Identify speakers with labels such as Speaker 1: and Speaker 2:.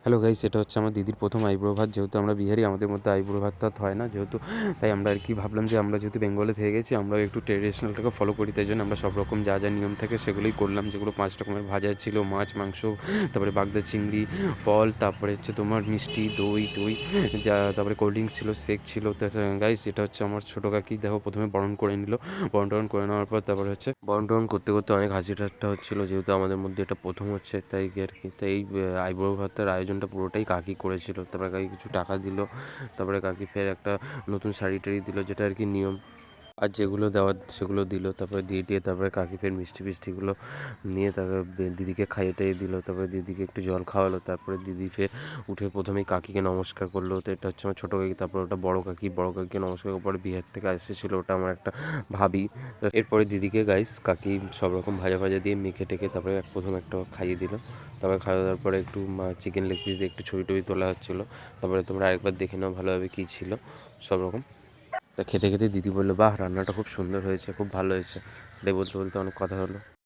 Speaker 1: Hello guys, এটা হচ্ছে আমার দিদির প্রথম আইবুড়ো ভাত। যেহেতু আমরা বিহারি, আমাদের মধ্যে আইবুড়ো ভাত টাত হয় না যেহেতু, তাই আমরা আর কি ভাবলাম যে আমরা যেহেতু বেঙ্গলে থেকে গেছি, আমরা একটু ট্রেডিশনালটাকে ফলো করি। তাই জন্য আমরা সব রকম যা যা নিয়ম থাকে সেগুলোই করলাম, যেগুলো 5 রকমের ভাজা ছিল, মাছ, মাংস, তারপরে বাগদা চিংড়ি, ফল, তারপরে হচ্ছে তোমার মিষ্টি, দই টই, যা তারপরে কোল্ড ড্রিঙ্কস ছিল, শেক ছিল। তো গাইস, এটা হচ্ছে আমার ছোটো কাকি। দেখো, প্রথমে বরণ করে নিল। বরণ টরণ করে নেওয়ার পর তারপরে হচ্ছে বরণ টরণ করতে করতে অনেক হাসি ঠাট্টা হচ্ছিলো, যেহেতু আমাদের মধ্যে এটা প্রথম হচ্ছে, তাই আর কি। তাই এই আইবুড়ো ভাতের আয়োজনটা পুরোটাই কাকি করেছিল। তারপরে কাকি কিছু টাকা দিল, তারপরে কাকি ফের একটা নতুন শাড়ি টাড়ি দিল, যেটা আর কি নিয়ম। আর যেগুলো দেওয়ার সেগুলো দিল। তারপরে দিয়ে টিয়ে তারপরে কাকি ফের মিষ্টি ফিষ্টিগুলো নিয়ে তারপরে দিদিকে খাইয়ে টাইয়ে দিল। তারপরে দিদিকে একটু জল খাওয়ালো। তারপরে দিদি ফের উঠে প্রথমেই কাকিকে নমস্কার করলো। তো এটা হচ্ছে আমার ছোটো কাকি। তারপর ওটা বড় কাকি। বড় কাকিকে নমস্কার করার পরে বিহার থেকে এসেছিলো, ওটা আমার একটা ভাবি। তো এরপরে দিদিকে গাইস কাকি সব রকম ভাজা ভাজা দিয়ে মেখে টেকে তারপরে প্রথম একটা খাইয়ে দিল। তারপরে খাওয়া দাওয়ার পরে একটু চিকেন লেগ পিস দিয়ে একটু ছবি টবি তোলা হচ্ছিলো। তারপরে তোমরা আরেকবার দেখে নাও ভালোভাবে কী ছিল সব রকম। তা খেতে খেতে দিদি বললো, বাহ, রান্নাটা খুব সুন্দর হয়েছে, খুব ভালো হয়েছে। এটাই বলতে বলতে অনেক কথা হলো।